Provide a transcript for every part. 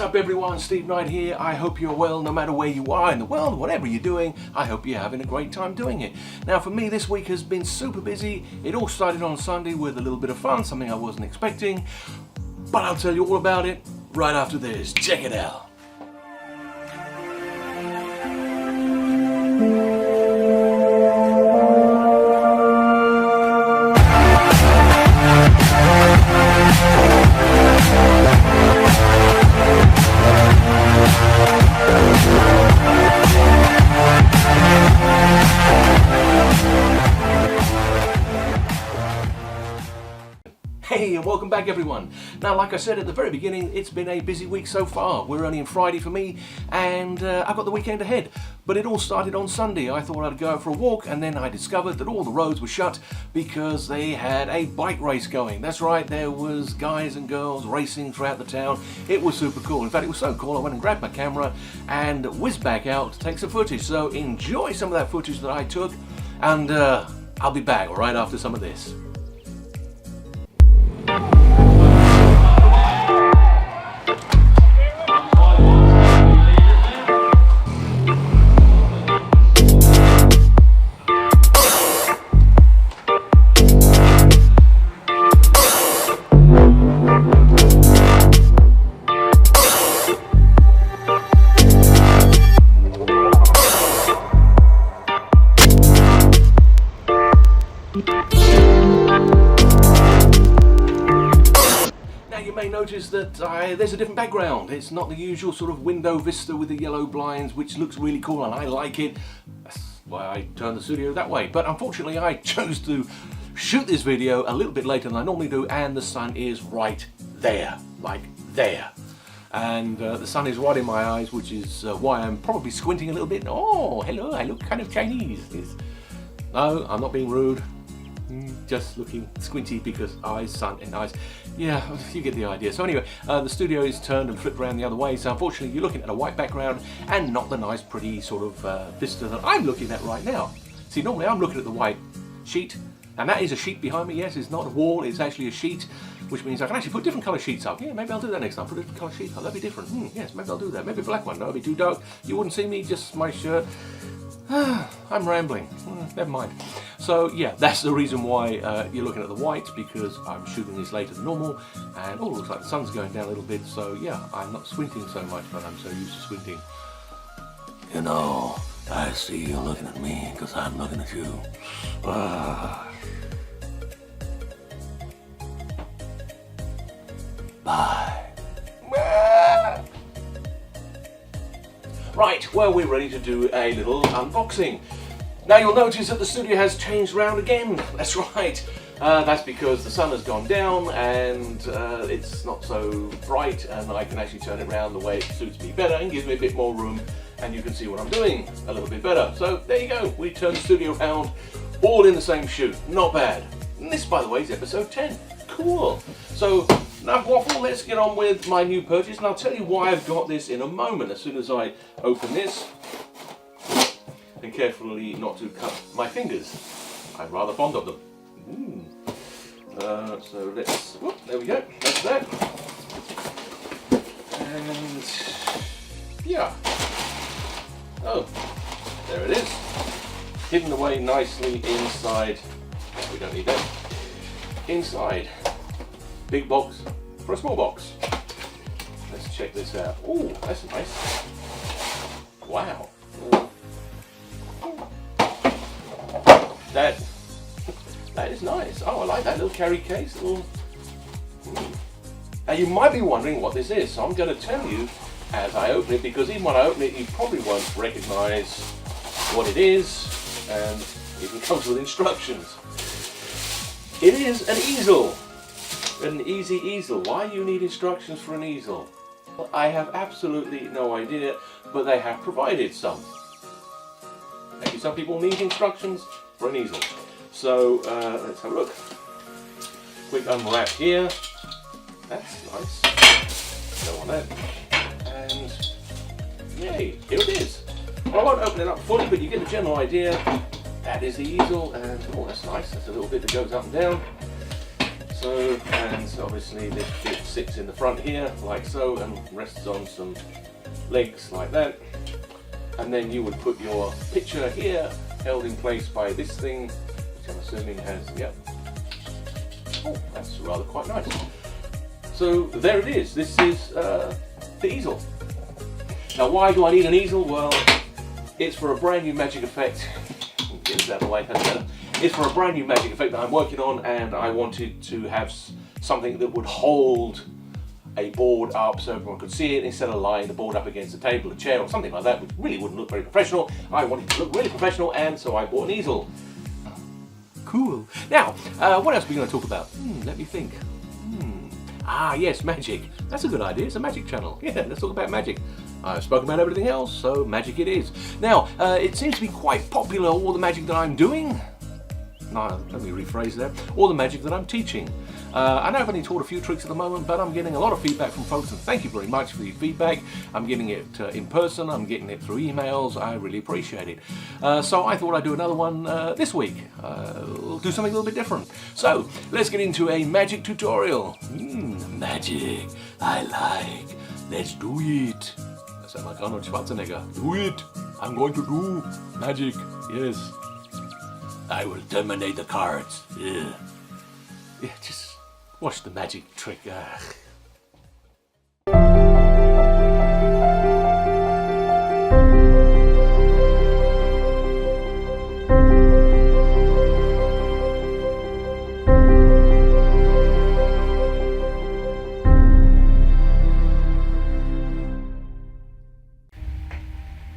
up everyone, Steve Knight here. I hope you're well no matter where you are in the world, whatever you're doing. I hope you're having a great time doing it. Now for me this week has been super busy. It all started on Sunday with a little bit of fun, something I wasn't expecting. But I'll tell you all about it right after this. Check it out. Hey, and welcome back everyone. Now like I said at the very beginning, it's been a busy week so far. We're only on Friday for me and I've got the weekend ahead. But it all started on Sunday. I thought I'd go out for a walk and then I discovered that all the roads were shut because they had a bike race going. That's right, there was guys and girls racing throughout the town. It was super cool. In fact, it was so cool I went and grabbed my camera and whizzed back out to take some footage. So enjoy some of that footage that I took and I'll be back right after some of this. Notice that there's a different background. It's not the usual sort of window vista with the yellow blinds, which looks really cool and I like it. That's why I turned the studio that way. But unfortunately I chose to shoot this video a little bit later than I normally do, and the sun is right there, like there. And the sun is right in my eyes, which is why I'm probably squinting a little bit. Oh, hello, I look kind of Chinese. No, I'm not being rude. Just looking squinty because eyes, sun and eyes. Yeah, you get the idea. So anyway, the studio is turned and flipped around the other way, so unfortunately you're looking at a white background and not the nice pretty sort of vista that I'm looking at right now. See, normally I'm looking at the white sheet, and that is a sheet behind me. Yes, it's not a wall, it's actually a sheet, which means I can actually put different colour sheets up. Yeah, maybe I'll do that next time, put a different colour sheet up. That'd be different. Yes, maybe I'll do that. Maybe a black one. No, it'd be too dark. You wouldn't see me, just my shirt. I'm rambling. Never mind. So yeah, that's the reason why you're looking at the white, because I'm shooting this later than normal, and oh, looks like the sun's going down a little bit. So yeah, I'm not squinting so much, but I'm so used to squinting. You know, I see you looking at me because I'm looking at you. Bye. Right, well, we're ready to do a little unboxing. Now you'll notice that the studio has changed around again. That's right. That's because the sun has gone down and it's not so bright, and I can actually turn it around the way it suits me better and gives me a bit more room, and you can see what I'm doing a little bit better. So there you go. We turned the studio around all in the same shoot. Not bad. And this, by the way, is episode 10. Cool. So enough waffle, let's get on with my new purchase, and I'll tell you why I've got this in a moment as soon as I open this. And carefully not to cut my fingers. I'm rather fond of them. So let's, whoop, there we go, that's that. And yeah. Oh, there it is. Hidden away nicely inside. We don't need that. Inside. Big box for a small box. Let's check this out. Oh, that's nice. Wow. That is nice. Oh, I like that little carry case. Now you might be wondering what this is, so I'm going to tell you as I open it, because even when I open it you probably won't recognize what it is, and it even comes with instructions. It is an easel. An easy easel. Why you need instructions for an easel? Well, I have absolutely no idea, but they have provided some. Maybe some people need instructions for an easel. So let's have a look. Quick unwrap here. That's nice. Go on that. And yay, here it is. Well, I won't open it up fully, but you get the general idea. That is the easel, and oh, that's nice. That's a little bit that goes up and down. So, and obviously this bit sits in the front here, like so, and rests on some legs like that. And then you would put your picture here, held in place by this thing, which I'm assuming has, yep. Oh, that's rather quite nice. So there it is. This is the easel. Now, why do I need an easel? Well, it's for a brand new magic effect. Get this out of the way, that's better. It's for a brand new magic effect that I'm working on, and I wanted to have something that would hold a board up so everyone could see it instead of lying the board up against a table, a chair, or something like that, which really wouldn't look very professional. I wanted to look really professional, and so I bought an easel. Cool. Now, what else are we going to talk about? Let me think. Ah, yes, magic. That's a good idea. It's a magic channel. Yeah, let's talk about magic. I've spoken about everything else, so magic it is. Now, it seems to be quite popular, all the magic that I'm doing. No, let me rephrase that. All the magic that I'm teaching. I know I've only taught a few tricks at the moment, but I'm getting a lot of feedback from folks, and thank you very much for your feedback. I'm getting it in person, I'm getting it through emails. I really appreciate it. So I thought I'd do another one this week. We'll do something a little bit different. So let's get into a magic tutorial. Magic, I like. Let's do it. I sound like Arnold Schwarzenegger. Do it. I'm going to do magic. Yes. I will terminate the cards. Yeah, just watch the magic trick.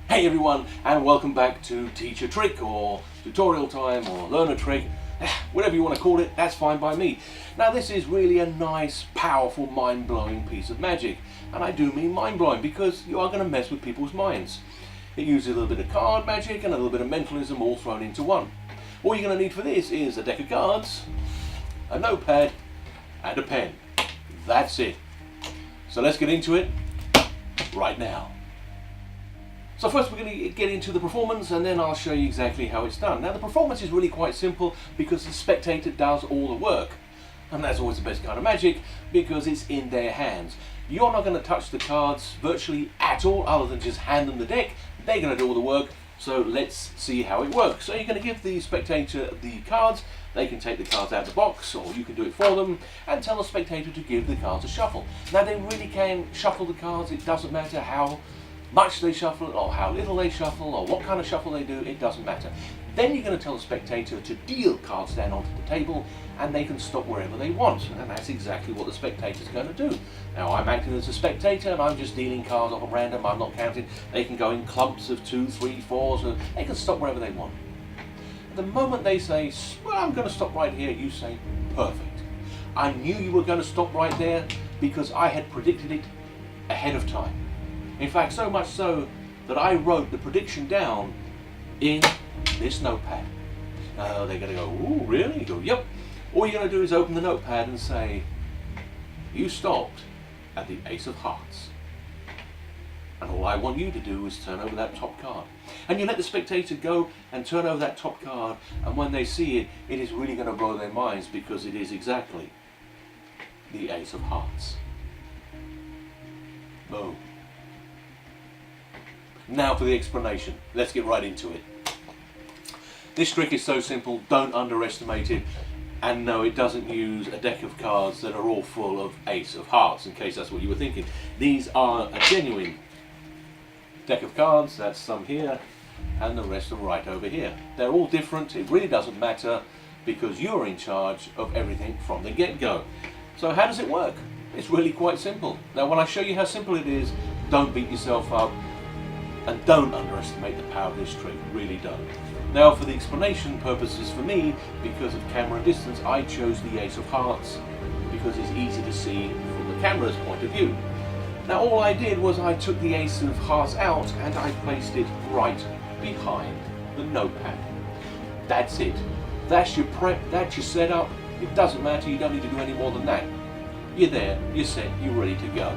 Hey everyone, and welcome back to Teach a Trick, or Tutorial Time, or Learn a Trick. Whatever you want to call it, that's fine by me. Now this is really a nice, powerful, mind-blowing piece of magic. And I do mean mind-blowing because you are going to mess with people's minds. It uses a little bit of card magic and a little bit of mentalism all thrown into one. All you're going to need for this is a deck of cards, a notepad, and a pen. That's it. So let's get into it right now. So first we're going to get into the performance, and then I'll show you exactly how it's done. Now the performance is really quite simple because the spectator does all the work. And that's always the best kind of magic because it's in their hands. You're not going to touch the cards virtually at all other than just hand them the deck. They're going to do all the work. So let's see how it works. So you're going to give the spectator the cards. They can take the cards out of the box, or you can do it for them, and tell the spectator to give the cards a shuffle. Now they really can shuffle the cards. It doesn't matter how much they shuffle, or how little they shuffle, or what kind of shuffle they do, it doesn't matter. Then you're going to tell the spectator to deal cards down onto the table, and they can stop wherever they want, and that's exactly what the spectator's going to do. Now I'm acting as a spectator, and I'm just dealing cards off at random. I'm not counting. They can go in clumps of 2, 3, 4s, and they can stop wherever they want. The moment they say, well, I'm going to stop right here, you say, perfect. I knew you were going to stop right there because I had predicted it ahead of time. In fact, so much so that I wrote the prediction down in this notepad. They're going to go, ooh, really? You go, yep. All you're going to do is open the notepad and say, you stopped at the Ace of Hearts. And all I want you to do is turn over that top card. And you let the spectator go and turn over that top card, and when they see it, it is really going to blow their minds because it is exactly the Ace of Hearts. Boom. Now for the explanation. Let's get right into it. This trick is so simple, don't underestimate it. And no, it doesn't use a deck of cards that are all full of Ace of Hearts, in case that's what you were thinking. These are a genuine deck of cards. That's some here, and the rest are right over here. They're all different. It really doesn't matter because you're in charge of everything from the get-go. So how does it work? It's really quite simple. Now when I show you how simple it is, don't beat yourself up. And don't underestimate the power of this trick, really don't. Now for the explanation purposes for me, because of camera distance, I chose the Ace of Hearts because it's easy to see from the camera's point of view. Now all I did was I took the Ace of Hearts out and I placed it right behind the notepad. That's it. That's your prep, that's your setup. It doesn't matter, you don't need to do any more than that. You're there, you're set, you're ready to go.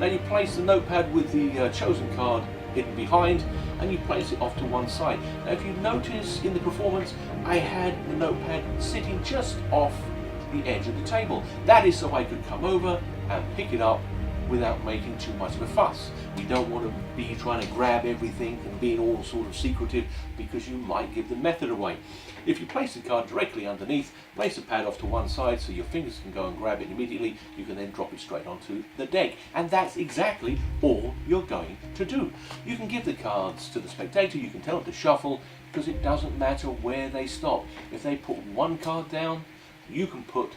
Now you place the notepad with the chosen card hidden behind, and you place it off to one side. Now if you notice in the performance, I had the notepad sitting just off the edge of the table. That is so I could come over and pick it up without making too much of a fuss. We don't want to be trying to grab everything and being all sort of secretive, because you might give the method away. If you place the card directly underneath, place the pad off to one side so your fingers can go and grab it immediately, you can then drop it straight onto the deck. And that's exactly all you're going to do. You can give the cards to the spectator, you can tell them to shuffle, because it doesn't matter where they stop. If they put one card down, you can put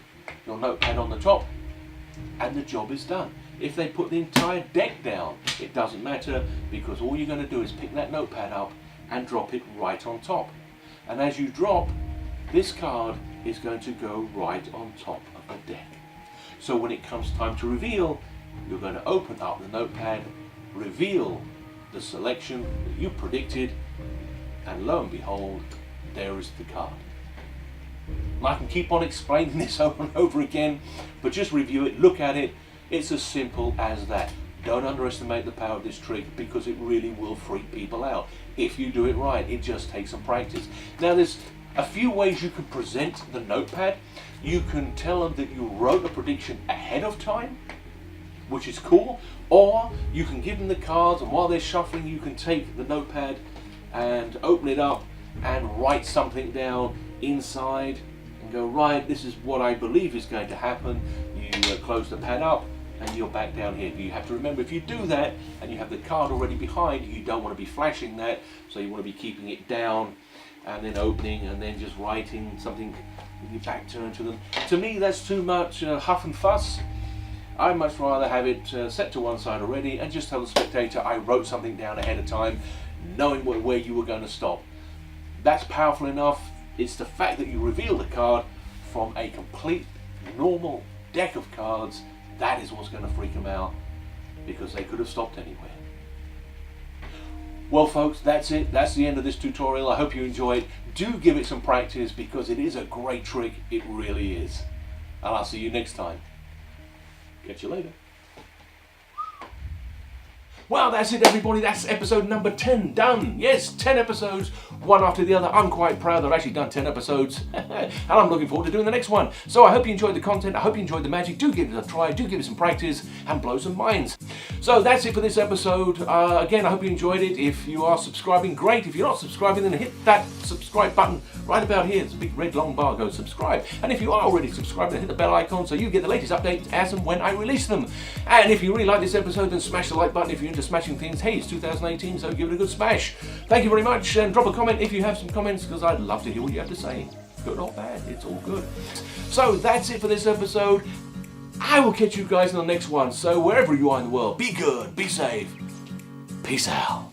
your notepad on the top and the job is done. If they put the entire deck down, it doesn't matter, because all you're going to do is pick that notepad up and drop it right on top. And as you drop, this card is going to go right on top of the deck. So when it comes time to reveal, you're going to open up the notepad, reveal the selection that you predicted, and lo and behold, there is the card. And I can keep on explaining this over and over again, but just review it, look at it. It's as simple as that. Don't underestimate the power of this trick, because it really will freak people out. If you do it right, it just takes some practice. Now there's a few ways you can present the notepad. You can tell them that you wrote a prediction ahead of time, which is cool, or you can give them the cards, and while they're shuffling you can take the notepad and open it up and write something down inside and go, right, this is what I believe is going to happen. You close the pad up and you're back down here. You have to remember, if you do that and you have the card already behind, you don't want to be flashing that, so you want to be keeping it down and then opening and then just writing something with your back turned to them. To me, that's too much huff and fuss. I'd much rather have it set to one side already and just tell the spectator I wrote something down ahead of time, knowing where you were going to stop. That's powerful enough. It's the fact that you reveal the card from a complete normal deck of cards, that is what's going to freak them out, because they could have stopped anywhere. Well folks, that's it. That's the end of this tutorial. I hope you enjoy it. Do give it some practice, because it is a great trick. It really is. And I'll see you next time. Catch you later. Well, that's it everybody, that's episode number 10 done. Yes, 10 episodes, one after the other. I'm quite proud that I've actually done 10 episodes and I'm looking forward to doing the next one. So I hope you enjoyed the content, I hope you enjoyed the magic. Do give it a try, do give it some practice and blow some minds. So that's it for this episode. Again, I hope you enjoyed it. If you are subscribing, great. If you're not subscribing, then hit that subscribe button right about here. It's a big red long bar, go subscribe. And if you are already subscribed, then hit the bell icon so you get the latest updates as and when I release them. And if you really like this episode, then smash the like button. If you're into smashing things, hey, it's 2018, so give it a good smash. Thank you very much, and drop a comment if you have some comments, because I'd love to hear what you have to say. Good or bad, it's all good. So that's it for this episode. I will catch you guys in the next one. So wherever you are in the world, be good, be safe, peace out.